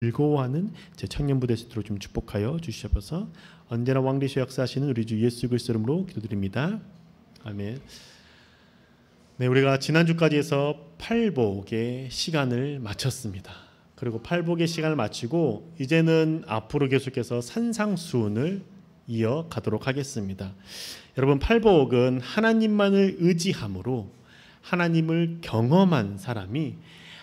즐거워하는 제 청년부대 스스로 좀 축복하여 주시옵소서. 언제나 왕되시고 역사하시는 우리 주 예수 그리스도 이름으로 기도드립니다. 아멘. 네, 우리가 지난주까지 해서 팔복의 시간을 마쳤습니다. 그리고 팔복의 시간을 마치고 이제는 앞으로 계속해서 산상수훈을 이어가도록 하겠습니다. 여러분, 팔복은 하나님만을 의지함으로 하나님을 경험한 사람이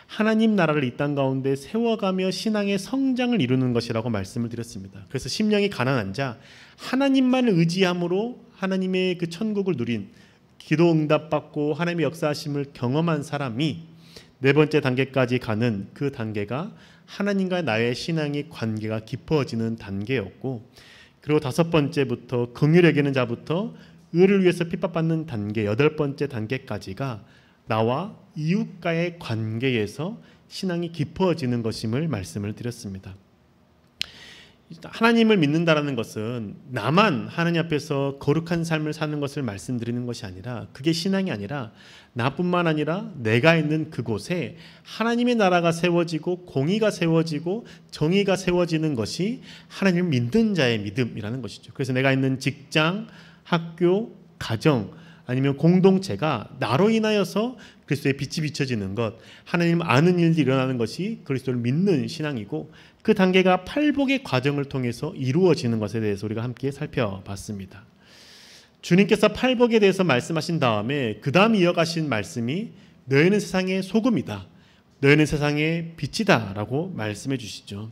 하나님 나라를 이 땅 가운데 세워가며 신앙의 성장을 이루는 것이라고 말씀을 드렸습니다. 그래서 심령이 가난한 자, 하나님만을 의지함으로 하나님의 그 천국을 누린, 기도 응답받고 하나님의 역사하심을 경험한 사람이 네 번째 단계까지 가는 그 단계가 하나님과 나의 신앙의 관계가 깊어지는 단계였고, 그리고 다섯 번째부터 긍휼히 여기는 자부터 의를 위해서 핍박받는 단계, 여덟 번째 단계까지가 나와 이웃과의 관계에서 신앙이 깊어지는 것임을 말씀을 드렸습니다. 하나님을 믿는다라는 것은 나만 하나님 앞에서 거룩한 삶을 사는 것을 말씀드리는 것이 아니라, 그게 신앙이 아니라 나뿐만 아니라 내가 있는 그곳에 하나님의 나라가 세워지고 공의가 세워지고 정의가 세워지는 것이 하나님을 믿는 자의 믿음이라는 것이죠. 그래서 내가 있는 직장, 학교, 가정 아니면 공동체가 나로 인하여서 그리스도의 빛이 비춰지는 것, 하나님 아는 일들이 일어나는 것이 그리스도를 믿는 신앙이고, 그 단계가 팔복의 과정을 통해서 이루어지는 것에 대해서 우리가 함께 살펴봤습니다. 주님께서 팔복에 대해서 말씀하신 다음에 그 다음 이어가신 말씀이 너희는 세상의 소금이다, 너희는 세상의 빛이다 라고 말씀해 주시죠.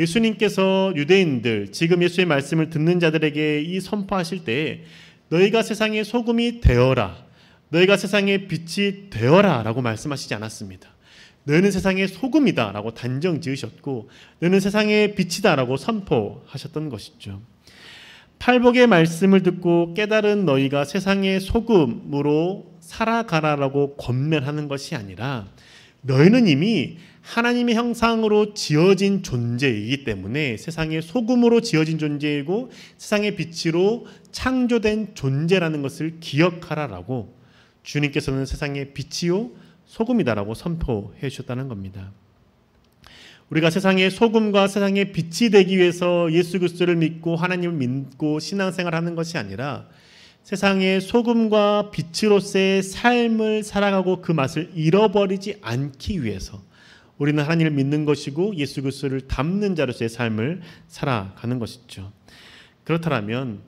예수님께서 유대인들, 지금 예수의 말씀을 듣는 자들에게 이 선포하실 때에 너희가 세상의 소금이 되어라, 너희가 세상의 빛이 되어라 라고 말씀하시지 않았습니다. 너희는 세상의 소금이다 라고 단정 지으셨고, 너희는 세상의 빛이다 라고 선포하셨던 것이죠. 팔복의 말씀을 듣고 깨달은 너희가 세상의 소금으로 살아가라라고 권면하는 것이 아니라, 너희는 이미 하나님의 형상으로 지어진 존재이기 때문에 세상의 소금으로 지어진 존재이고 세상의 빛으로 창조된 존재라는 것을 기억하라라고 주님께서는 세상의 빛이요 소금이다라고 선포해 주셨다는 겁니다. 우리가 세상의 소금과 세상의 빛이 되기 위해서 예수 그리스도를 믿고 하나님을 믿고 신앙생활하는 것이 아니라, 세상의 소금과 빛으로서의 삶을 살아가고 그 맛을 잃어버리지 않기 위해서 우리는 하나님을 믿는 것이고 예수 그리스도를 닮는 자로서의 삶을 살아가는 것이죠. 그렇다면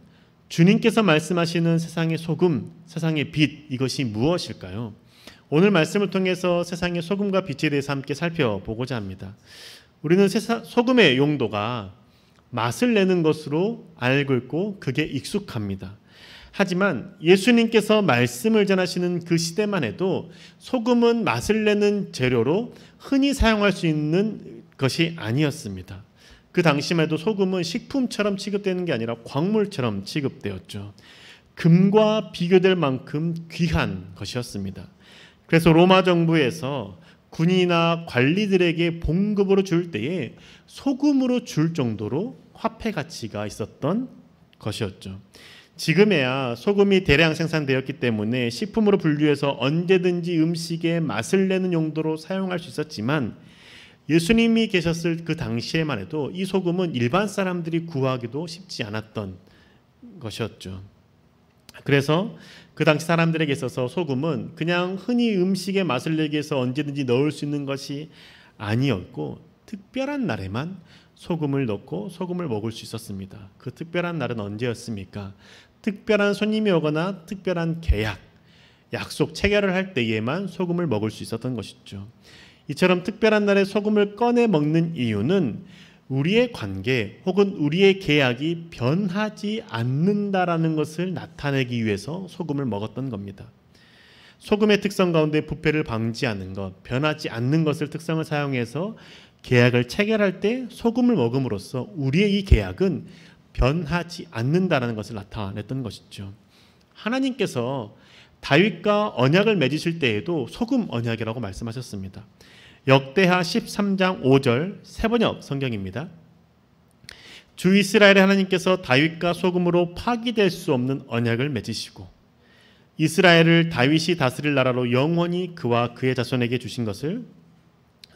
주님께서 말씀하시는 세상의 소금, 세상의 빛, 이것이 무엇일까요? 오늘 말씀을 통해서 세상의 소금과 빛에 대해서 함께 살펴보고자 합니다. 우리는 소금의 용도가 맛을 내는 것으로 알고 있고 그게 익숙합니다. 하지만 예수님께서 말씀을 전하시는 그 시대만 해도 소금은 맛을 내는 재료로 흔히 사용할 수 있는 것이 아니었습니다. 그 당시만 해도 소금은 식품처럼 취급되는 게 아니라 광물처럼 취급되었죠. 금과 비교될 만큼 귀한 것이었습니다. 그래서 로마 정부에서 군인이나 관리들에게 봉급으로 줄 때에 소금으로 줄 정도로 화폐 가치가 있었던 것이었죠. 지금에야 소금이 대량 생산되었기 때문에 식품으로 분류해서 언제든지 음식에 맛을 내는 용도로 사용할 수 있었지만, 예수님이 계셨을 그 당시에만 해도 이 소금은 일반 사람들이 구하기도 쉽지 않았던 것이었죠. 그래서 그 당시 사람들에게 있어서 소금은 그냥 흔히 음식에 맛을 내기 위해서 언제든지 넣을 수 있는 것이 아니었고, 특별한 날에만 소금을 넣고 소금을 먹을 수 있었습니다. 그 특별한 날은 언제였습니까? 특별한 손님이 오거나 특별한 계약, 약속 체결을 할 때에만 소금을 먹을 수 있었던 것이죠. 이처럼 특별한 날에 소금을 꺼내 먹는 이유는 우리의 관계 혹은 우리의 계약이 변하지 않는다라는 것을 나타내기 위해서 소금을 먹었던 겁니다. 소금의 특성 가운데 부패를 방지하는 것, 변하지 않는 것을 특성을 사용해서 계약을 체결할 때 소금을 먹음으로써 우리의 이 계약은 변하지 않는다라는 것을 나타냈던 것이죠. 하나님께서 다윗과 언약을 맺으실 때에도 소금 언약이라고 말씀하셨습니다. 역대하 13장 5절 세번역 성경입니다. 주 이스라엘의 하나님께서 다윗과 소금으로 파기될 수 없는 언약을 맺으시고 이스라엘을 다윗이 다스릴 나라로 영원히 그와 그의 자손에게 주신 것을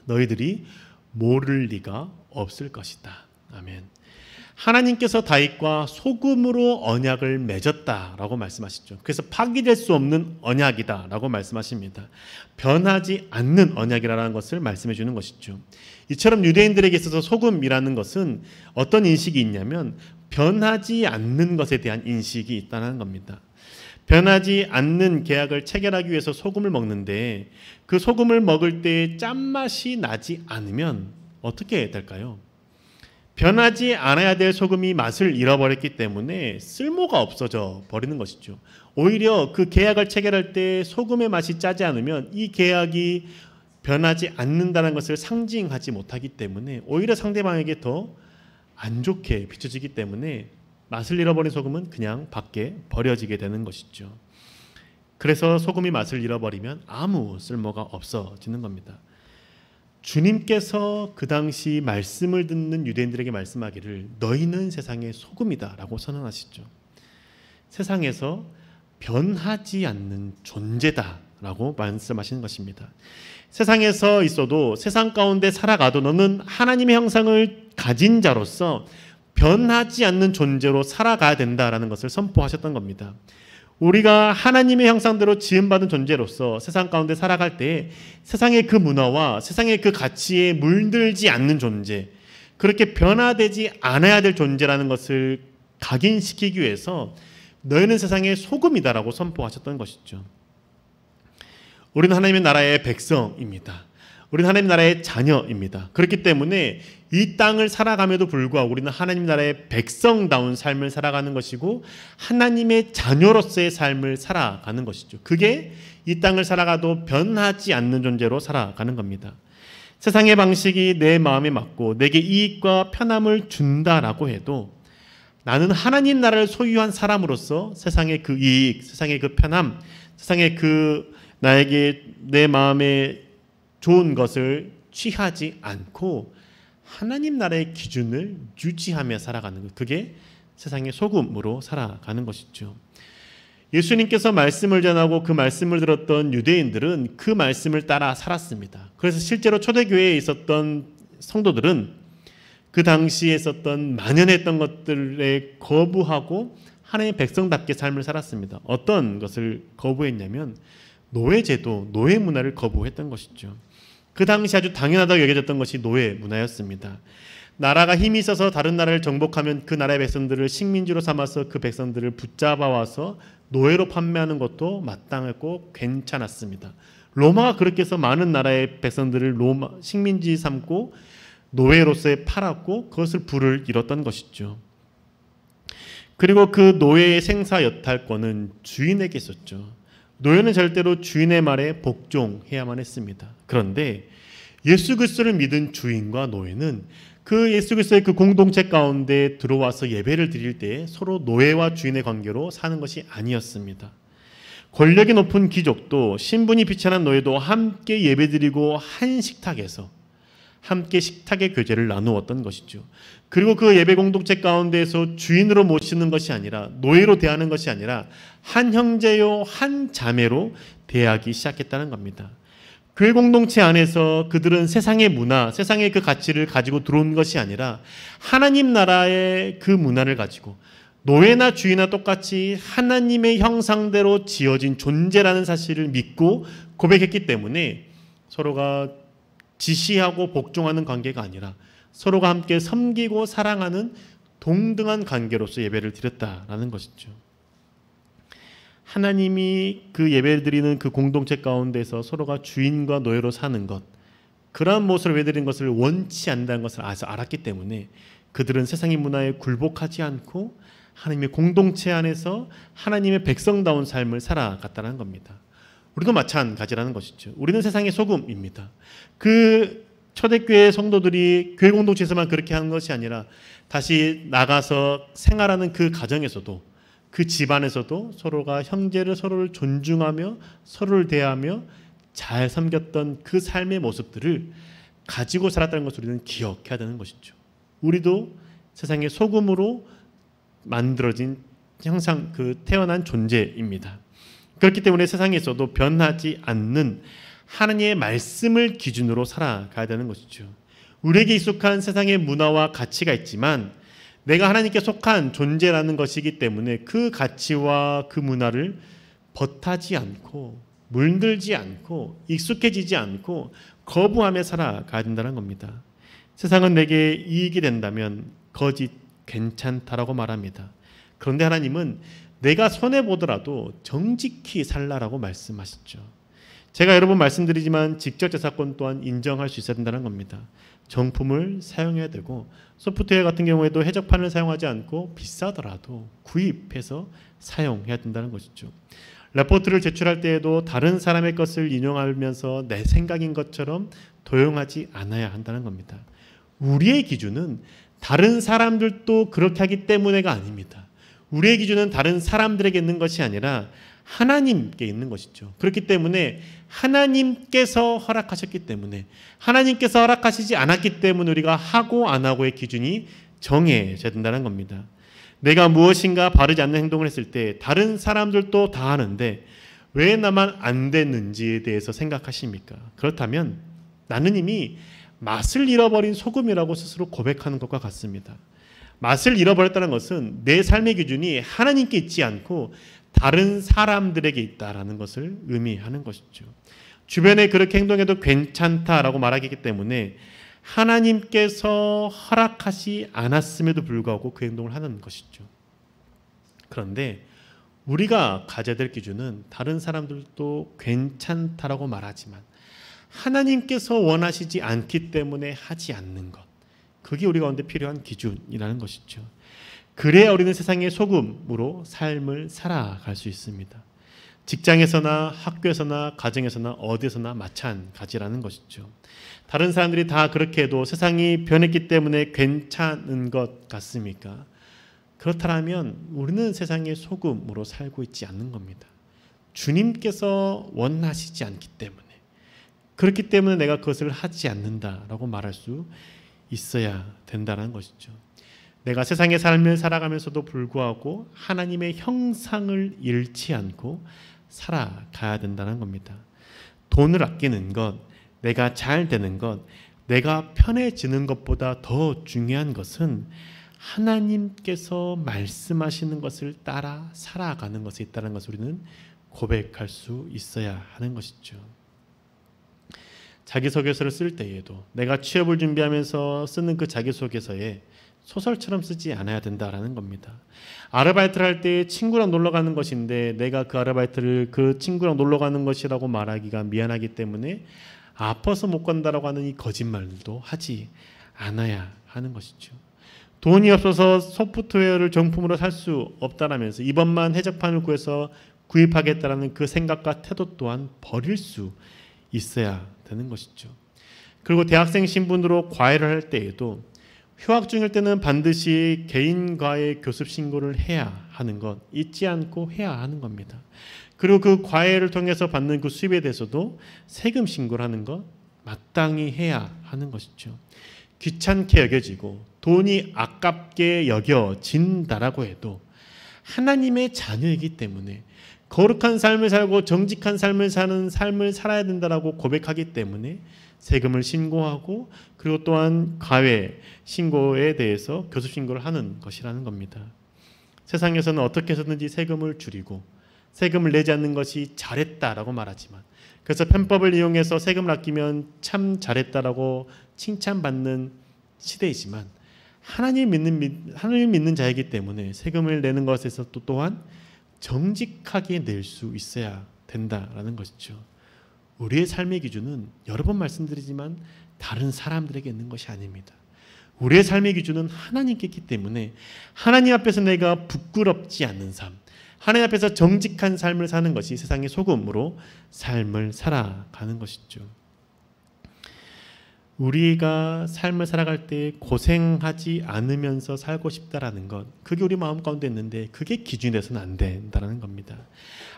너희들이 모를 리가 없을 것이다. 아멘. 하나님께서 다윗과 소금으로 언약을 맺었다라고 말씀하시죠. 그래서 파기될 수 없는 언약이다라고 말씀하십니다. 변하지 않는 언약이라는 것을 말씀해 주는 것이죠. 이처럼 유대인들에게 있어서 소금이라는 것은 어떤 인식이 있냐면 변하지 않는 것에 대한 인식이 있다는 겁니다. 변하지 않는 계약을 체결하기 위해서 소금을 먹는데 그 소금을 먹을 때 짠맛이 나지 않으면 어떻게 될까요? 변하지 않아야 될 소금이 맛을 잃어버렸기 때문에 쓸모가 없어져 버리는 것이죠. 오히려 그 계약을 체결할 때 소금의 맛이 짜지 않으면 이 계약이 변하지 않는다는 것을 상징하지 못하기 때문에 오히려 상대방에게 더 안 좋게 비춰지기 때문에 맛을 잃어버린 소금은 그냥 밖에 버려지게 되는 것이죠. 그래서 소금이 맛을 잃어버리면 아무 쓸모가 없어지는 겁니다. 주님께서 그 당시 말씀을 듣는 유대인들에게 말씀하기를 너희는 세상의 소금이다 라고 선언하시죠. 세상에서 변하지 않는 존재다 라고 말씀하시는 것입니다. 세상에서 있어도 세상 가운데 살아가도 너는 하나님의 형상을 가진 자로서 변하지 않는 존재로 살아가야 된다라는 것을 선포하셨던 겁니다. 우리가 하나님의 형상대로 지음받은 존재로서 세상 가운데 살아갈 때 세상의 그 문화와 세상의 그 가치에 물들지 않는 존재, 그렇게 변화되지 않아야 될 존재라는 것을 각인시키기 위해서 너희는 세상의 소금이다라고 선포하셨던 것이죠. 우리는 하나님의 나라의 백성입니다. 우리는 하나님 나라의 자녀입니다. 그렇기 때문에 이 땅을 살아감에도 불구하고 우리는 하나님 나라의 백성다운 삶을 살아가는 것이고 하나님의 자녀로서의 삶을 살아가는 것이죠. 그게 이 땅을 살아가도 변하지 않는 존재로 살아가는 겁니다. 세상의 방식이 내 마음에 맞고 내게 이익과 편함을 준다라고 해도 나는 하나님 나라를 소유한 사람으로서 세상의 그 이익, 세상의 그 편함, 세상의 그 나에게 내 마음에 좋은 것을 취하지 않고 하나님 나라의 기준을 유지하며 살아가는 것, 그게 세상의 소금으로 살아가는 것이죠. 예수님께서 말씀을 전하고 그 말씀을 들었던 유대인들은 그 말씀을 따라 살았습니다. 그래서 실제로 초대교회에 있었던 성도들은 그 당시에 있었던 만연했던 것들에 거부하고 하나님의 백성답게 삶을 살았습니다. 어떤 것을 거부했냐면 노예제도, 노예 문화를 거부했던 것이죠. 그 당시 아주 당연하다고 여겨졌던 것이 노예 문화였습니다. 나라가 힘이 있어서 다른 나라를 정복하면 그 나라의 백성들을 식민지로 삼아서 그 백성들을 붙잡아 와서 노예로 판매하는 것도 마땅했고 괜찮았습니다. 로마가 그렇게 해서 많은 나라의 백성들을 로마 식민지 삼고 노예로서 팔았고 그것을 부를 잃었던 것이죠. 그리고 그 노예의 생사 여탈권은 주인에게 있었죠. 노예는 절대로 주인의 말에 복종해야만 했습니다. 그런데 예수 그리스도를 믿은 주인과 노예는 그 예수 그리스도의 그 공동체 가운데 들어와서 예배를 드릴 때 서로 노예와 주인의 관계로 사는 것이 아니었습니다. 권력이 높은 귀족도 신분이 비천한 노예도 함께 예배드리고 한 식탁에서 함께 식탁의 교제를 나누었던 것이죠. 그리고 그 예배 공동체 가운데에서 주인으로 모시는 것이 아니라 노예로 대하는 것이 아니라 한 형제요 한 자매로 대하기 시작했다는 겁니다. 교회 공동체 안에서 그들은 세상의 문화, 세상의 그 가치를 가지고 들어온 것이 아니라 하나님 나라의 그 문화를 가지고 노예나 주인이나 똑같이 하나님의 형상대로 지어진 존재라는 사실을 믿고 고백했기 때문에 서로가 지시하고 복종하는 관계가 아니라 서로가 함께 섬기고 사랑하는 동등한 관계로서 예배를 드렸다라는 것이죠. 하나님이 그 예배를 드리는 그 공동체 가운데서 서로가 주인과 노예로 사는 것, 그러한 모습을 예배드리는 것을 원치 않는다는 것을 알았기 때문에 그들은 세상의 문화에 굴복하지 않고 하나님의 공동체 안에서 하나님의 백성다운 삶을 살아갔다는 겁니다. 우리도 마찬가지라는 것이죠. 우리는 세상의 소금입니다. 그 초대교회 성도들이 교회 공동체에서만 그렇게 하는 것이 아니라 다시 나가서 생활하는 그 가정에서도 그 집안에서도 서로가 형제를 서로를 존중하며 서로를 대하며 잘 섬겼던 그 삶의 모습들을 가지고 살았다는 것을 우리는 기억해야 되는 것이죠. 우리도 세상의 소금으로 만들어진 형상 그 태어난 존재입니다. 그렇기 때문에 세상에서도 변하지 않는 하나님의 말씀을 기준으로 살아가야 되는 것이죠. 우리에게 익숙한 세상의 문화와 가치가 있지만 내가 하나님께 속한 존재라는 것이기 때문에 그 가치와 그 문화를 벗하지 않고 물들지 않고 익숙해지지 않고 거부하며 살아가야 된다는 겁니다. 세상은 내게 이익이 된다면 거짓 괜찮다라고 말합니다. 그런데 하나님은 내가 손해보더라도 정직히 살라라고 말씀하시죠. 제가 여러 번 말씀드리지만 직접재산권 또한 인정할 수 있어야 된다는 겁니다. 정품을 사용해야 되고 소프트웨어 같은 경우에도 해적판을 사용하지 않고 비싸더라도 구입해서 사용해야 된다는 것이죠. 레포트를 제출할 때에도 다른 사람의 것을 인용하면서 내 생각인 것처럼 도용하지 않아야 한다는 겁니다. 우리의 기준은 다른 사람들도 그렇게 하기 때문에가 아닙니다. 우리의 기준은 다른 사람들에게 있는 것이 아니라 하나님께 있는 것이죠. 그렇기 때문에 하나님께서 허락하셨기 때문에 하나님께서 허락하시지 않았기 때문에 우리가 하고 안 하고의 기준이 정해져야 된다는 겁니다. 내가 무엇인가 바르지 않는 행동을 했을 때 다른 사람들도 다 하는데 왜 나만 안 됐는지에 대해서 생각하십니까? 그렇다면 나는 이미 맛을 잃어버린 소금이라고 스스로 고백하는 것과 같습니다. 맛을 잃어버렸다는 것은 내 삶의 기준이 하나님께 있지 않고 다른 사람들에게 있다라는 것을 의미하는 것이죠. 주변에 그렇게 행동해도 괜찮다라고 말하기 때문에 하나님께서 허락하지 않았음에도 불구하고 그 행동을 하는 것이죠. 그런데 우리가 가져야 될 기준은 다른 사람들도 괜찮다라고 말하지만 하나님께서 원하시지 않기 때문에 하지 않는 것, 그게 우리 가운데 필요한 기준이라는 것이죠. 그래야 우리는 세상의 소금으로 삶을 살아갈 수 있습니다. 직장에서나 학교에서나 가정에서나 어디서나 마찬가지라는 것이죠. 다른 사람들이 다 그렇게 해도 세상이 변했기 때문에 괜찮은 것 같습니까? 그렇다면 우리는 세상의 소금으로 살고 있지 않는 겁니다. 주님께서 원하시지 않기 때문에, 그렇기 때문에 내가 그것을 하지 않는다라고 말할 수 있어야 된다는 것이죠. 내가 세상의 삶을 살아가면서도 불구하고 하나님의 형상을 잃지 않고 살아가야 된다는 겁니다. 돈을 아끼는 것, 내가 잘 되는 것, 내가 편해지는 것보다 더 중요한 것은 하나님께서 말씀하시는 것을 따라 살아가는 것에 있다는 것을 우리는 고백할 수 있어야 하는 것이죠. 자기소개서를 쓸 때에도 내가 취업을 준비하면서 쓰는 그 자기소개서에 소설처럼 쓰지 않아야 된다라는 겁니다. 아르바이트를 할 때 친구랑 놀러 가는 것인데 내가 그 아르바이트를 그 친구랑 놀러 가는 것이라고 말하기가 미안하기 때문에 아파서 못 간다라고 하는 이 거짓말도 하지 않아야 하는 것이죠. 돈이 없어서 소프트웨어를 정품으로 살 수 없다라면서 이번만 해적판을 구해서 구입하겠다라는 그 생각과 태도 또한 버릴 수 있어야 되는 것이죠. 그리고 대학생 신분으로 과외를 할 때에도 휴학 중일 때는 반드시 개인 과외 교습 신고를 해야 하는 것, 잊지 않고 해야 하는 겁니다. 그리고 그 과외를 통해서 받는 그 수입에 대해서도 세금 신고를 하는 것 마땅히 해야 하는 것이죠. 귀찮게 여겨지고 돈이 아깝게 여겨진다라고 해도 하나님의 자녀이기 때문에 거룩한 삶을 살고 정직한 삶을 사는 삶을 살아야 된다라고 고백하기 때문에 세금을 신고하고 그리고 또한 과외 신고에 대해서 교습 신고를 하는 것이라는 겁니다. 세상에서는 어떻게 해서든지 세금을 줄이고 세금을 내지 않는 것이 잘했다라고 말하지만 그래서 편법을 이용해서 세금을 아끼면 참 잘했다라고 칭찬받는 시대이지만 하나님 믿는 자이기 때문에 세금을 내는 것에서 또 또한 정직하게 낼 수 있어야 된다라는 것이죠. 우리의 삶의 기준은 여러 번 말씀드리지만 다른 사람들에게 있는 것이 아닙니다. 우리의 삶의 기준은 하나님께 있기 때문에 하나님 앞에서 내가 부끄럽지 않는 삶, 하나님 앞에서 정직한 삶을 사는 것이 세상의 소금으로 삶을 살아가는 것이죠. 우리가 삶을 살아갈 때 고생하지 않으면서 살고 싶다라는 것, 그게 우리 마음 가운데 있는데 그게 기준이 돼서는 안 된다는 겁니다.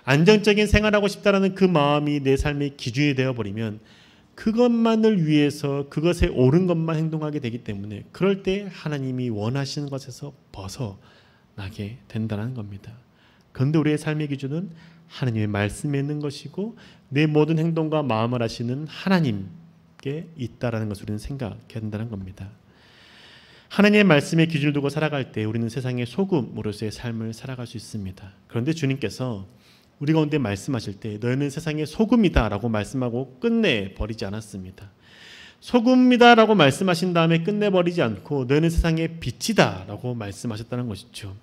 안정적인 생활하고 싶다라는 그 마음이 내 삶의 기준이 되어버리면 그것만을 위해서 그것에 옳은 것만 행동하게 되기 때문에 그럴 때 하나님이 원하시는 것에서 벗어나게 된다는 겁니다. 그런데 우리의 삶의 기준은 하나님의 말씀에 있는 것이고 내 모든 행동과 마음을 하시는 하나님께 수밖에 있다라는 것을 우리는 생각해야 된다는 겁니다. 하나님의 말씀의 기준을 두고 살아갈 때 우리는 세상의 소금으로서의 삶을 살아갈 수 있습니다. 그런데 주님께서 우리 가운데 말씀하실 때 너희는 세상의 소금이다 라고 말씀하고 끝내버리지 않았습니다. 소금이다 라고 말씀하신 다음에 끝내버리지 않고 너희는 세상의 빛이다 라고 말씀하셨다는 것이죠.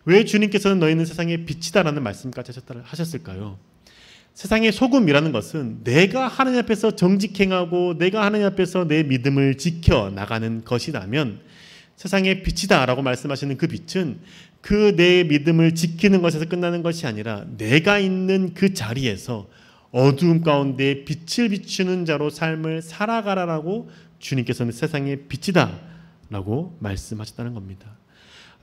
왜 주님께서는 너희는 세상의 빛이다 라는 말씀까지 하셨을까요? 세상의 소금이라는 것은 내가 하나님 앞에서 정직 행하고 내가 하나님 앞에서 내 믿음을 지켜나가는 것이라면 세상의 빛이다 라고 말씀하시는 그 빛은 그 내 믿음을 지키는 것에서 끝나는 것이 아니라 내가 있는 그 자리에서 어두움 가운데 빛을 비추는 자로 삶을 살아가라라고 주님께서는 세상의 빛이다 라고 말씀하셨다는 겁니다.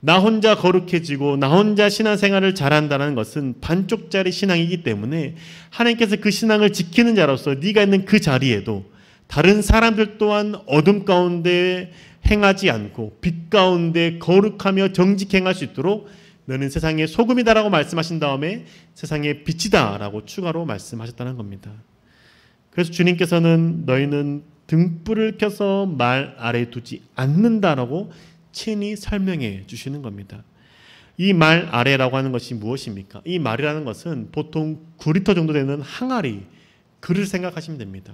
나 혼자 거룩해지고 나 혼자 신앙생활을 잘한다는 것은 반쪽짜리 신앙이기 때문에 하나님께서 그 신앙을 지키는 자로서 네가 있는 그 자리에도 다른 사람들 또한 어둠 가운데 행하지 않고 빛 가운데 거룩하며 정직 행할 수 있도록 너는 세상의 소금이다라고 말씀하신 다음에 세상의 빛이다라고 추가로 말씀하셨다는 겁니다. 그래서 주님께서는 너희는 등불을 켜서 말 아래 두지 않는다라고 친히 설명해 주시는 겁니다. 이 말 아래라고 하는 것이 무엇입니까? 이 말이라는 것은 보통 9리터 정도 되는 항아리, 그릇을 생각하시면 됩니다.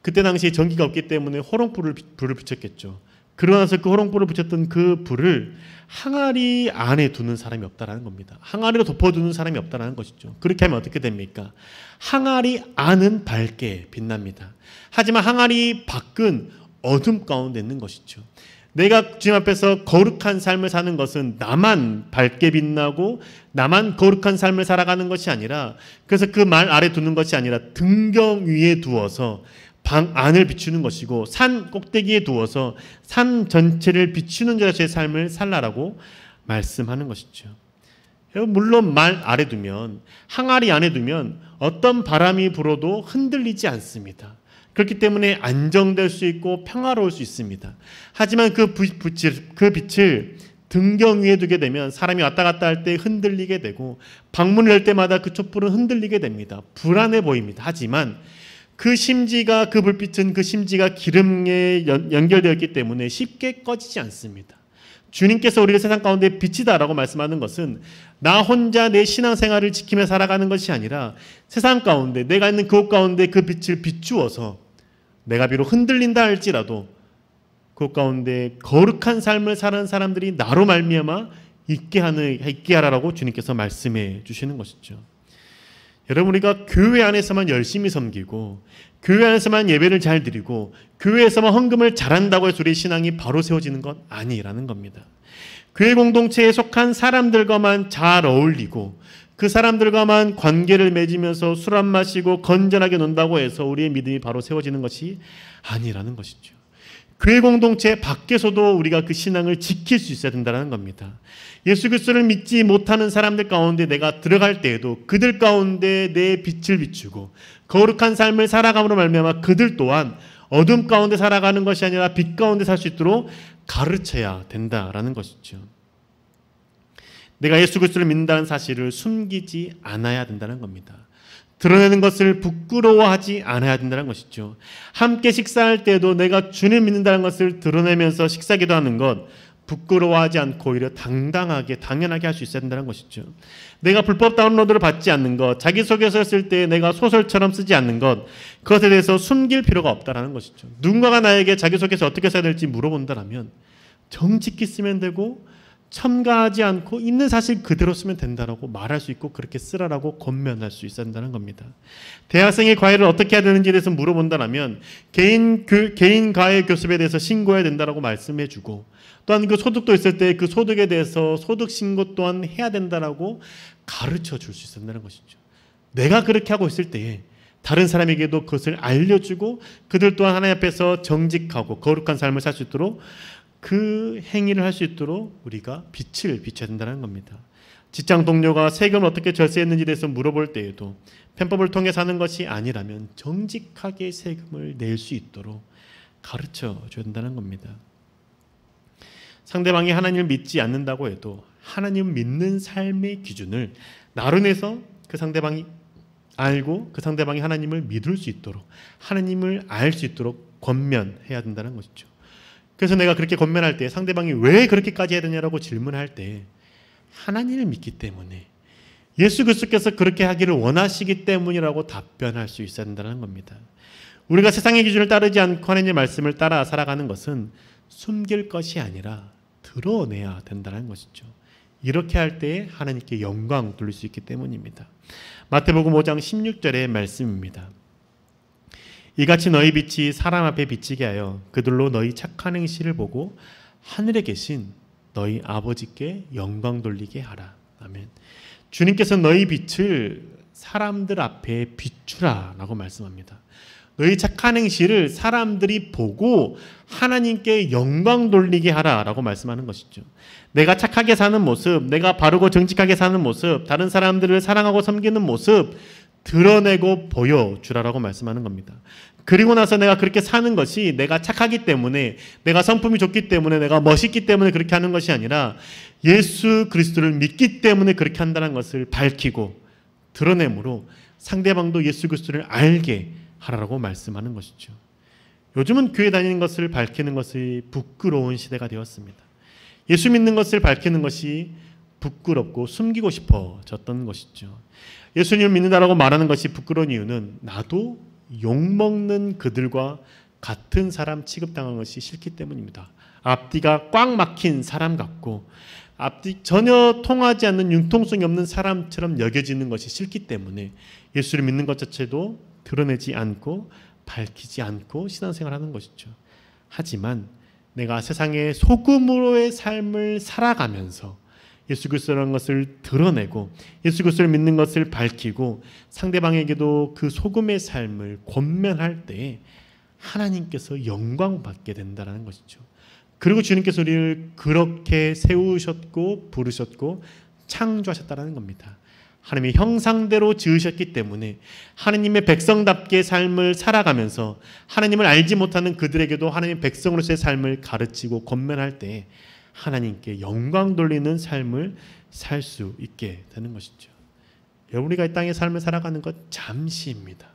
그때 당시에 전기가 없기 때문에 호롱불을 붙였겠죠. 그러고 나서 그 호롱불을 붙였던 그 불을 항아리 안에 두는 사람이 없다라는 겁니다. 항아리로 덮어두는 사람이 없다라는 것이죠. 그렇게 하면 어떻게 됩니까? 항아리 안은 밝게 빛납니다. 하지만 항아리 밖은 어둠 가운데 있는 것이죠. 내가 주님 앞에서 거룩한 삶을 사는 것은 나만 밝게 빛나고 나만 거룩한 삶을 살아가는 것이 아니라, 그래서 그 말 아래 두는 것이 아니라 등경 위에 두어서 방 안을 비추는 것이고 산 꼭대기에 두어서 산 전체를 비추는 자의 삶을 살라라고 말씀하는 것이죠. 물론 말 아래 두면, 항아리 안에 두면 어떤 바람이 불어도 흔들리지 않습니다. 그렇기 때문에 안정될 수 있고 평화로울 수 있습니다. 하지만 그 빛을 등경 위에 두게 되면 사람이 왔다 갔다 할 때 흔들리게 되고 방문을 열 때마다 그 촛불은 흔들리게 됩니다. 불안해 보입니다. 하지만 그 심지가, 그 불빛은 그 심지가 기름에 연결되었기 때문에 쉽게 꺼지지 않습니다. 주님께서 우리를 세상 가운데 빛이다라고 말씀하는 것은 나 혼자 내 신앙생활을 지키며 살아가는 것이 아니라 세상 가운데 내가 있는 그곳 가운데 그 빛을 비추어서 내가 비록 흔들린다 할지라도 그곳 가운데 거룩한 삶을 사는 사람들이 나로 말미암아 있게 하라라고 주님께서 말씀해 주시는 것이죠. 여러분, 우리가 교회 안에서만 열심히 섬기고 교회 안에서만 예배를 잘 드리고 교회에서만 헌금을 잘한다고 해서 우리의 신앙이 바로 세워지는 건 아니라는 겁니다. 교회 공동체에 속한 사람들과만 잘 어울리고 그 사람들과만 관계를 맺으면서 술 안 마시고 건전하게 논다고 해서 우리의 믿음이 바로 세워지는 것이 아니라는 것이죠. 교회 공동체 밖에서도 우리가 그 신앙을 지킬 수 있어야 된다는 겁니다. 예수 그리스도를 믿지 못하는 사람들 가운데 내가 들어갈 때에도 그들 가운데 내 빛을 비추고 거룩한 삶을 살아감으로 말미암아 그들 또한 어둠 가운데 살아가는 것이 아니라 빛 가운데 살 수 있도록 가르쳐야 된다라는 것이죠. 내가 예수 그리스도를 믿는다는 사실을 숨기지 않아야 된다는 겁니다. 드러내는 것을 부끄러워하지 않아야 된다는 것이죠. 함께 식사할 때도 내가 주님 믿는다는 것을 드러내면서 식사기도하는 것 부끄러워하지 않고 오히려 당당하게 당연하게 할 수 있어야 된다는 것이죠. 내가 불법 다운로드를 받지 않는 것, 자기소개서 쓸 때 내가 소설처럼 쓰지 않는 것, 그것에 대해서 숨길 필요가 없다는 것이죠. 누군가가 나에게 자기소개서 어떻게 써야 될지 물어본다면 정직히 쓰면 되고 첨가하지 않고 있는 사실 그대로 쓰면 된다라고 말할 수 있고 그렇게 쓰라라고 권면할 수 있어야 된다는 겁니다. 대학생의 과외를 어떻게 해야 되는지에 대해서 물어본다면 개인 과외 교습에 대해서 신고해야 된다라고 말씀해주고, 또한 그 소득도 있을 때 그 소득에 대해서 소득 신고 또한 해야 된다라고 가르쳐 줄 수 있다는 것이죠. 내가 그렇게 하고 있을 때에 다른 사람에게도 그것을 알려주고 그들 또한 하나님 앞에서 정직하고 거룩한 삶을 살 수 있도록 그 행위를 할 수 있도록 우리가 빛을 비춰야 된다는 겁니다. 직장 동료가 세금을 어떻게 절세했는지에 대해서 물어볼 때에도 편법을 통해서 하는 것이 아니라면 정직하게 세금을 낼 수 있도록 가르쳐 줘야 된다는 겁니다. 상대방이 하나님을 믿지 않는다고 해도 하나님을 믿는 삶의 기준을 나름에서 그 상대방이 알고 그 상대방이 하나님을 믿을 수 있도록, 하나님을 알 수 있도록 권면해야 된다는 것이죠. 그래서 내가 그렇게 권면할 때 상대방이 왜 그렇게까지 해야 되냐라고 질문할 때 하나님을 믿기 때문에, 예수 그리스도께서 그렇게 하기를 원하시기 때문이라고 답변할 수 있어야 된다는 겁니다. 우리가 세상의 기준을 따르지 않고 하나님의 말씀을 따라 살아가는 것은 숨길 것이 아니라 드러내야 된다는 것이죠. 이렇게 할 때 하나님께 영광 돌릴 수 있기 때문입니다. 마태복음 5장 16절의 말씀입니다. 이같이 너희 빛이 사람 앞에 비치게 하여 그들로 너희 착한 행실을 보고 하늘에 계신 너희 아버지께 영광 돌리게 하라. 아멘. 주님께서 너희 빛을 사람들 앞에 비추라 라고 말씀합니다. 너희 착한 행실을 사람들이 보고 하나님께 영광 돌리게 하라 라고 말씀하는 것이죠. 내가 착하게 사는 모습, 내가 바르고 정직하게 사는 모습, 다른 사람들을 사랑하고 섬기는 모습 드러내고 보여주라라고 말씀하는 겁니다. 그리고 나서 내가 그렇게 사는 것이 내가 착하기 때문에, 내가 성품이 좋기 때문에, 내가 멋있기 때문에 그렇게 하는 것이 아니라 예수 그리스도를 믿기 때문에 그렇게 한다는 것을 밝히고 드러내므로 상대방도 예수 그리스도를 알게 하라고 말씀하는 것이죠. 요즘은 교회 다니는 것을 밝히는 것이 부끄러운 시대가 되었습니다. 예수 믿는 것을 밝히는 것이 부끄럽고 숨기고 싶어졌던 것이죠. 예수님을 믿는다라고 말하는 것이 부끄러운 이유는 나도 욕먹는 그들과 같은 사람 취급당한 것이 싫기 때문입니다. 앞뒤가 꽉 막힌 사람 같고 앞뒤 전혀 통하지 않는 융통성이 없는 사람처럼 여겨지는 것이 싫기 때문에 예수를 믿는 것 자체도 드러내지 않고 밝히지 않고 신앙생활하는 것이죠. 하지만 내가 세상의 소금으로의 삶을 살아가면서 예수 그리스도라는 것을 드러내고 예수 그리스도를 믿는 것을 밝히고 상대방에게도 그 소금의 삶을 권면할 때 하나님께서 영광받게 된다는 것이죠. 그리고 주님께서 우리를 그렇게 세우셨고 부르셨고 창조하셨다는 겁니다. 하나님의 형상대로 지으셨기 때문에 하나님의 백성답게 삶을 살아가면서 하나님을 알지 못하는 그들에게도 하나님의 백성으로서의 삶을 가르치고 권면할 때 하나님께 영광 돌리는 삶을 살 수 있게 되는 것이죠. 우리가 이 땅의 삶을 살아가는 것 잠시입니다.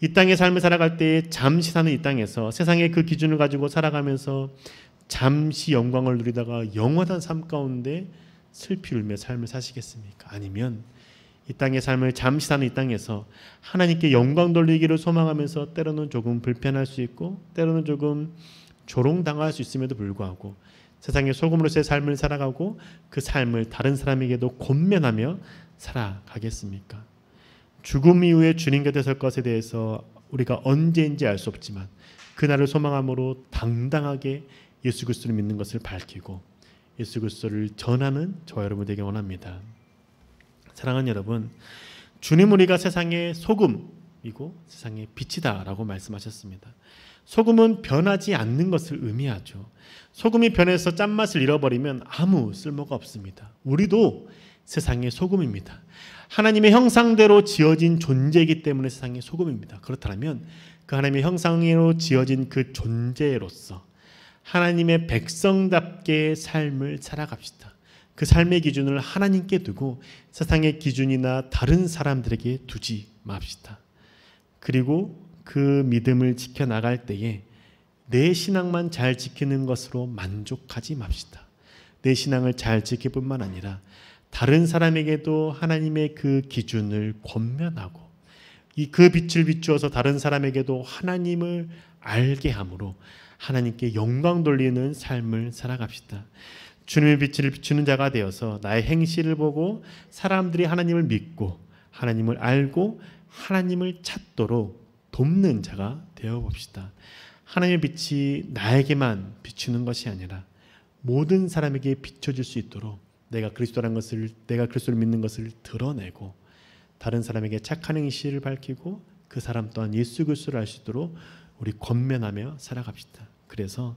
이 땅의 삶을 살아갈 때 잠시 사는 이 땅에서 세상의 그 기준을 가지고 살아가면서 잠시 영광을 누리다가 영원한 삶 가운데 슬피 울며 삶을 사시겠습니까? 아니면 이 땅의 삶을 잠시 사는 이 땅에서 하나님께 영광 돌리기를 소망하면서 때로는 조금 불편할 수 있고 때로는 조금 조롱당할 수 있음에도 불구하고 세상의 소금으로서의 삶을 살아가고 그 삶을 다른 사람에게도 권면하며 살아가겠습니까? 죽음 이후에 주님 곁에 설 것에 대해서 우리가 언제인지 알 수 없지만 그날을 소망함으로 당당하게 예수 그리스도를 믿는 것을 밝히고 예수 그리스도를 전하는 저와 여러분 되기 원합니다. 사랑하는 여러분, 주님 우리가 세상의 소금이고 세상의 빛이다라고 말씀하셨습니다. 소금은 변하지 않는 것을 의미하죠. 소금이 변해서 짠맛을 잃어버리면 아무 쓸모가 없습니다. 우리도 세상의 소금입니다. 하나님의 형상대로 지어진 존재이기 때문에 세상의 소금입니다. 그렇다면 그 하나님의 형상으로 지어진 그 존재로서 하나님의 백성답게 삶을 살아갑시다. 그 삶의 기준을 하나님께 두고 세상의 기준이나 다른 사람들에게 두지 맙시다. 그리고 그 믿음을 지켜나갈 때에 내 신앙만 잘 지키는 것으로 만족하지 맙시다. 내 신앙을 잘 지킬 뿐만 아니라 다른 사람에게도 하나님의 그 기준을 권면하고 그 빛을 비추어서 다른 사람에게도 하나님을 알게 함으로 하나님께 영광 돌리는 삶을 살아갑시다. 주님의 빛을 비추는 자가 되어서 나의 행실을 보고 사람들이 하나님을 믿고 하나님을 알고 하나님을 찾도록 돕는 자가 되어봅시다. 하나님의 빛이 나에게만 비추는 것이 아니라 모든 사람에게 비춰질 수 있도록 내가 그리스도라는 것을, 내가 그리스도를 믿는 것을 드러내고 다른 사람에게 착한 행실을 밝히고 그 사람 또한 예수 그리스도를 알 수 있도록 우리 권면하며 살아갑시다. 그래서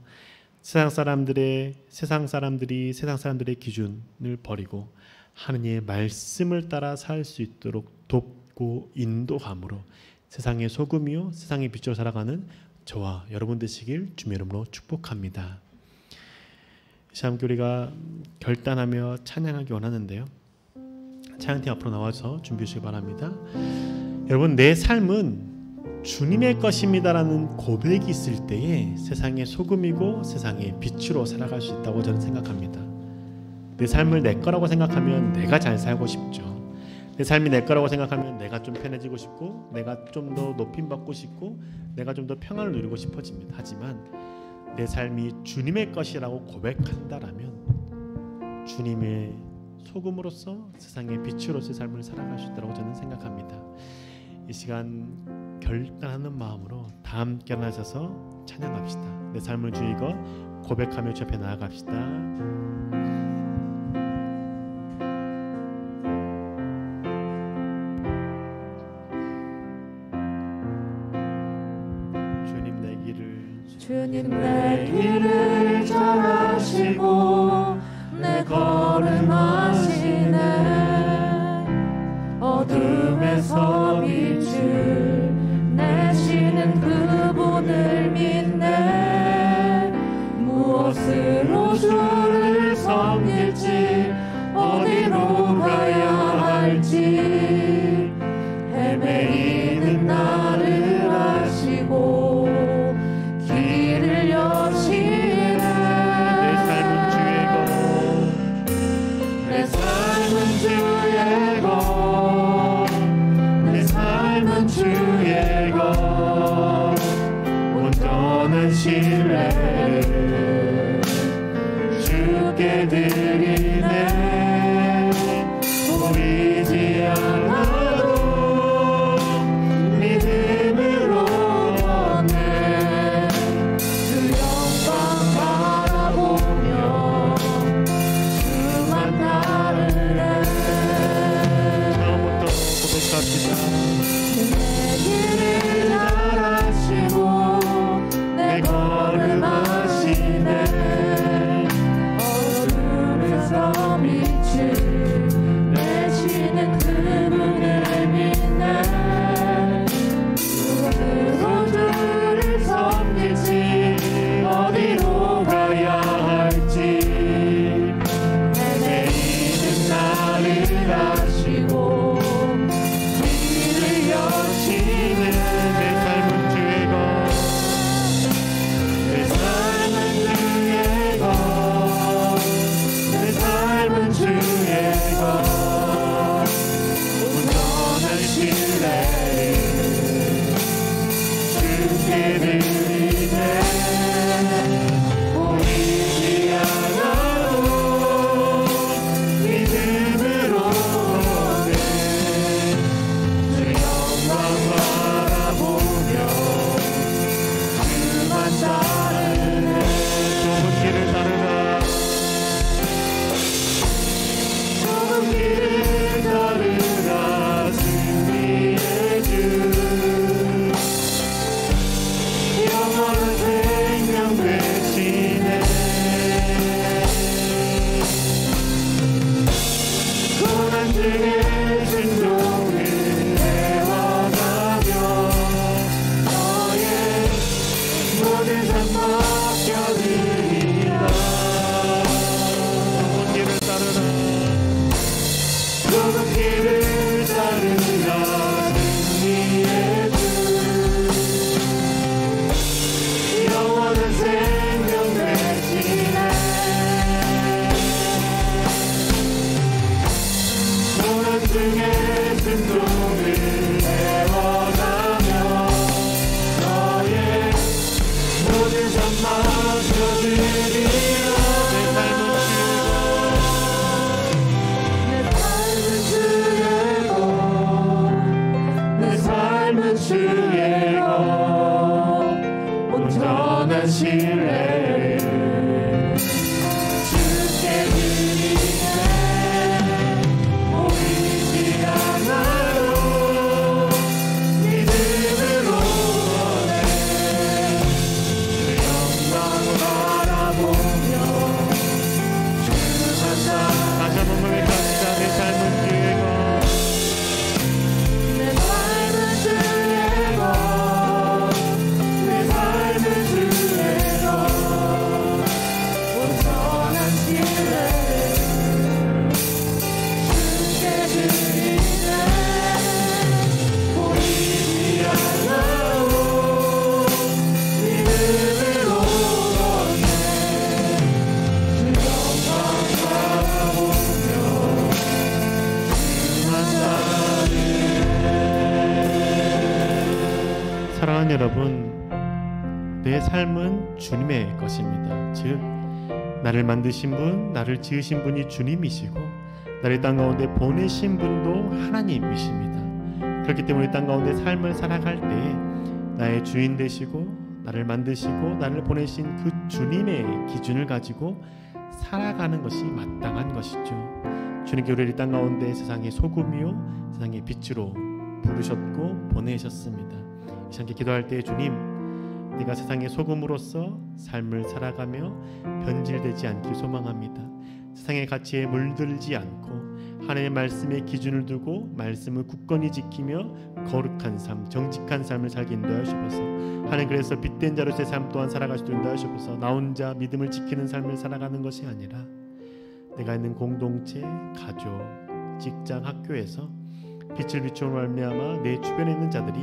세상 사람들이 세상 사람들의 기준을 버리고 하느님의 말씀을 따라 살 수 있도록 돕고 인도함으로 세상의 소금이요 세상의 빛으로 살아가는 저와 여러분 되시길 주님의 이름으로 축복합니다. 함께 우리가 결단하며 찬양하기 원하는데요. 찬양팀 앞으로 나와서 준비해 주시기 바랍니다. 여러분, 내 삶은 주님의 것입니다라는 고백이 있을 때에 세상의 소금이고 세상의 빛으로 살아갈 수 있다고 저는 생각합니다. 내 삶을 내 거라고 생각하면 내가 잘 살고 싶죠. 내 삶이 내 거라고 생각하면 내가 좀 편해지고 싶고, 내가 좀 더 높임받고 싶고, 내가 좀 더 평안을 누리고 싶어집니다. 하지만 내 삶이 주님의 것이라고 고백한다라면 주님의 소금으로서 세상의 빛으로서의 삶을 살아갈 수 있다고 저는 생각합니다. 이 시간 결단하는 마음으로 다 함께 나서서 찬양합시다. 내 삶을 주 이거 고백하며 주 앞에 나아갑시다. 주님 내 길을 잘 아시고 내 걸음 아시네. 어둠에서 빛을 내시는 그분을 믿네. 무엇으로 주를 섬길지 어디로 가야 할지 헤매이는 나를 아시고 길을 여시네. 내 삶은 주의 것, 내 삶은 주의 것, 내 삶은 주의 것. 온전한 신뢰를 주님 삶은 주님의 것입니다. 즉 나를 만드신 분, 나를 지으신 분이 주님이시고 나를 땅 가운데 보내신 분도 하나님이십니다. 그렇기 때문에 땅 가운데 삶을 살아갈 때 나의 주인 되시고 나를 만드시고 나를 보내신 그 주님의 기준을 가지고 살아가는 것이 마땅한 것이죠. 주님께 우리를 땅 가운데 세상의 소금이요 세상의 빛으로 부르셨고 보내셨습니다. 이 시간 기도할 때 주님, 내가 세상의 소금으로서 삶을 살아가며 변질되지 않길 소망합니다. 세상의 가치에 물들지 않고 하나님의 말씀의 기준을 두고 말씀을 굳건히 지키며 거룩한 삶, 정직한 삶을 살게 인도하여 주셔서 하나님, 그래서 빛된 자로서의 삶 또한 살아갈 수 있도록 인도하여 주셔서 나 혼자 믿음을 지키는 삶을 살아가는 것이 아니라 내가 있는 공동체, 가족, 직장, 학교에서 빛을 비추어 말미암아 내 주변에 있는 자들이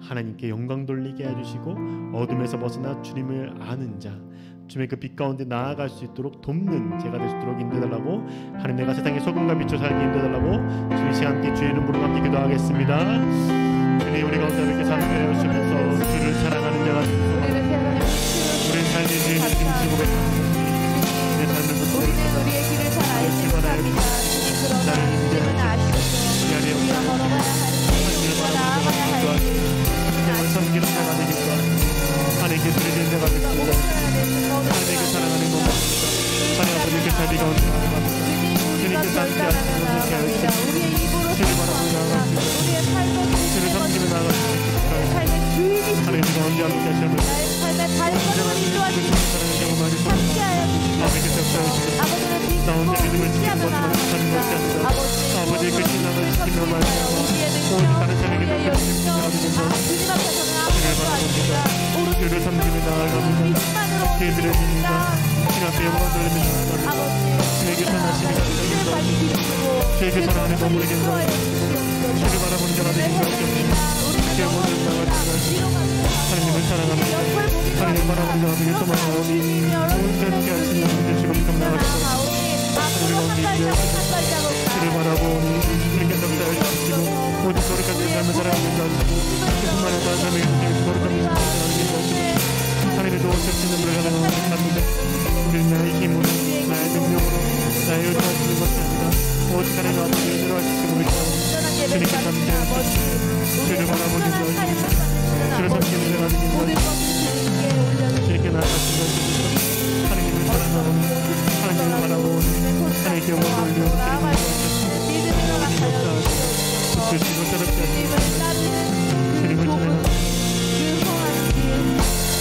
하나님께 영광 돌리게 해주시고 어둠에서 벗어나 주님을 아는 자, 주님의 그 빛 가운데 나아갈 수 있도록 돕는 제가 될 수 있도록 인도해달라고, 하나님 내가 세상의 소금과 빛으로 살게 인도해달라고 주님 시간 함께 주의 이름으로 함께 기도하겠습니다. 주님, 우리 가운데 이렇게 살게 해주시면서 주를 사랑하는 자가 되소서. 우리 삶의 주의 중심으로 내 삶을 붙들고 우리의 길을 잘 알지도 합니다. 주님, 그러나 주님은 아시고 우리가 걸어가야 할지 우리가 나아가야 할지 섬기는 자가 되겠다. 하나님께 드리는 자가 되겠습니다. 하나님께 사랑하는 것 같습니다. 하나님 아버지께 자비가 온다. 주님께 함께 하시는 것을 하십시오. 주님 바라보며 나아갑니다. 주를 섬기며 나아갑니다. 하나님과 함께 하시는 것을 나 혼자 믿음을 지키는 것만 하는 것이 아니라 아버지의 그 신앙을 지키며 말하며 오직 다른 사람에게 주를 섬기며 나아갑니다. 예드려집니다. 주님 앞에 영광 돌리며 나아갑니다. 주에게 선하심이 가득합니다. 주에게 사랑하는 머무르게 인도하시고 주를 바라보는 자가 되신 것입니다. 주의 모든 나가 주시고 하나님을 사랑합니다. 하나님을 바라보는 자가 되길 소망하오니 온전히 하시는 분들 지금부터 나아가시고 주를 바라보니 주님께 감사를 주시고 오직 거룩한 내 삶을 살아가는 자 하시고 그뿐만 아니라 다른 삶에게 거룩한 내 삶을 살아가는 자 하시고 하나님의 도우시는 분을 감사합니다. 우리는 나의 힘으로 나의 능력으로 나의 의도하시는 것이 아니라 오직 하나님 앞에 은혜로 하시고 우리 주님께 감사합니다. 주를 바라보는 자 하시고 주를 섬기는 자가 되신 자 주님께 나아가신 자 하시고 하나님을 사랑하오니 하나님을 바라보니 하나님께 영광을 돌려 주님을 따르지 않습니다. 주님을 찬양합니다.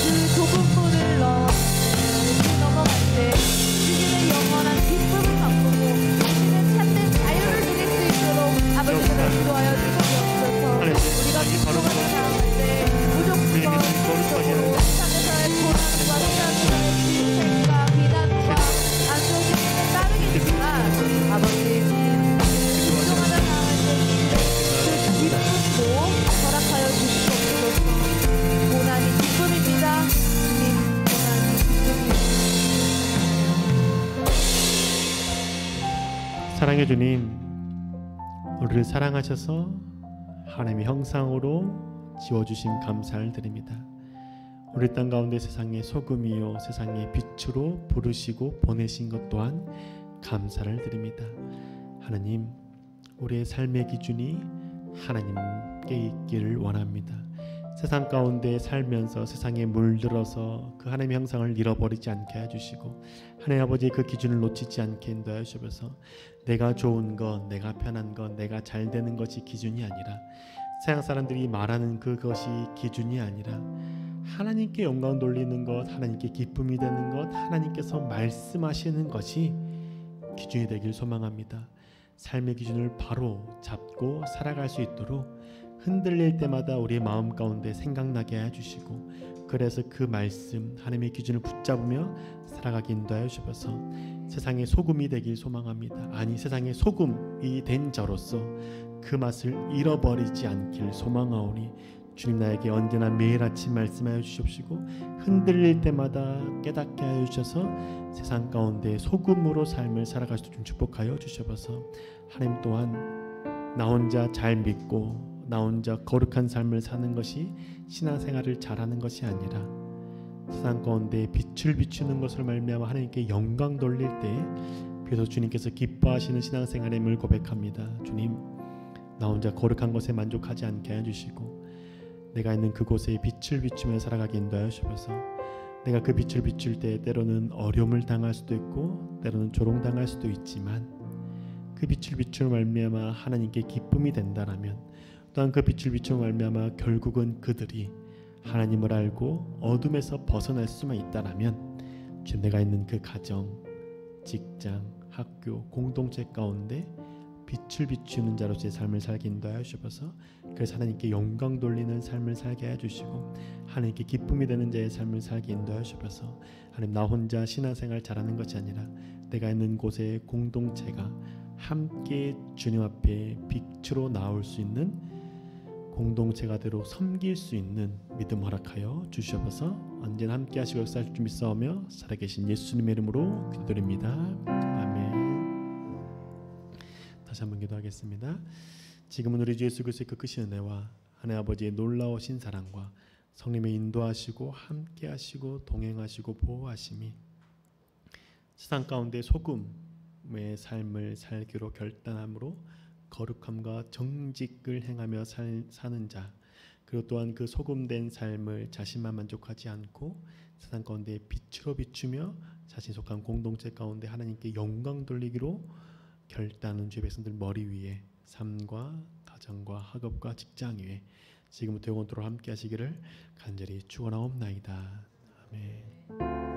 그 좁은 문을 넘어갈 때 주님의 영원한 기쁨을 맛보고 주님의 참된 자유를 누릴 수 있도록 아버지가 인도하여 주시옵소서. 우리가 기쁨을 살아갈 때 무조건 적으로 세상에서의 고난과 시련과 질책과 비난과 안좋은 따르겠지만 아버지 인정하다 나갈 때 그 기쁨도 허락하여 주시옵소서. 고난이 기쁨입니다. 주님, 고난이 기쁨입니다. 사랑의 주님, 우리를 사랑하셔서 하나님의 형상으로 지어주신 감사를 드립니다. 우리 땅 가운데 세상의 소금이요 세상의 빛으로 부르시고 보내신 것 또한 감사를 드립니다. 하나님, 우리의 삶의 기준이 하나님께 있기를 원합니다. 세상 가운데 살면서 세상에 물들어서 그 하나님의 형상을 잃어버리지 않게 해주시고 하나님 아버지의 그 기준을 놓치지 않게 인도하여 주셔서 내가 좋은 것, 내가 편한 것, 내가 잘 되는 것이 기준이 아니라 세상 사람들이 말하는 그것이 기준이 아니라 하나님께 영광 돌리는 것, 하나님께 기쁨이 되는 것, 하나님께서 말씀하시는 것이 기준이 되길 소망합니다. 삶의 기준을 바로 잡고 살아갈 수 있도록 흔들릴 때마다 우리의 마음 가운데 생각나게 해주시고 그래서 그 말씀 하나님의 기준을 붙잡으며 살아가게 인도하여 주셔서 세상의 소금이 되길 소망합니다. 아니 세상의 소금이 된 자로서 그 맛을 잃어버리지 않길 소망하오니 주님 나에게 언제나 매일 아침 말씀하여 주시옵시고 흔들릴 때마다 깨닫게 하여 주셔서 세상 가운데 소금으로 삶을 살아갈 수 있도록 축복하여 주셔서 하나님 또한 나 혼자 잘 믿고 나 혼자 거룩한 삶을 사는 것이 신앙생활을 잘하는 것이 아니라 세상 가운데 빛을 비추는 것을 말미암아 하나님께 영광 돌릴 때 비로소 주님께서 기뻐하시는 신앙생활임을 고백합니다. 주님, 나 혼자 거룩한 것에 만족하지 않게 해주시고 내가 있는 그곳에 빛을 비추며 살아가게 인도하여 주셔서 내가 그 빛을 비출 때 때로는 어려움을 당할 수도 있고 때로는 조롱당할 수도 있지만 그 빛을 비추는 말미암아 하나님께 기쁨이 된다라면 또한 그 빛을 비추는 말미암아 결국은 그들이 하나님을 알고 어둠에서 벗어날 수만 있다라면 지금 내가 있는 그 가정, 직장, 학교, 공동체 가운데 빛을 비추는 자로서의 삶을 살게 인도하여 주셔서 그래서 하나님께 영광 돌리는 삶을 살게 해주시고 하나님께 기쁨이 되는 자의 삶을 살게 인도하여 주셔서 하나님, 나 혼자 신앙생활 잘하는 것이 아니라 내가 있는 곳의 공동체가 함께 주님 앞에 빛으로 나올 수 있는 공동체가 되로 섬길 수 있는 믿음 허락하여 주시옵소서. 언제나 함께 하시고 역사하실 줄 믿사오며 살아계신 예수님의 이름으로 기도드립니다. 아멘. 다시 한번 기도하겠습니다. 지금은 우리 주 예수 그리스도의 그 크신 은혜와 하나님 아버지의 놀라우신 사랑과 성령의 인도하시고 함께하시고 동행하시고 보호하심이 세상 가운데 소금의 삶을 살기로 결단함으로 거룩함과 정직을 행하며 사는 자, 그리고 또한 그 소금된 삶을 자신만 만족하지 않고 세상 가운데 빛으로 비추며 자신 속한 공동체 가운데 하나님께 영광 돌리기로 결단하는 주의 백성들 머리 위에 삶과 가정과 학업과 직장 위에 지금부터 영원토록 함께 하시기를 간절히 축원하옵나이다. 아멘.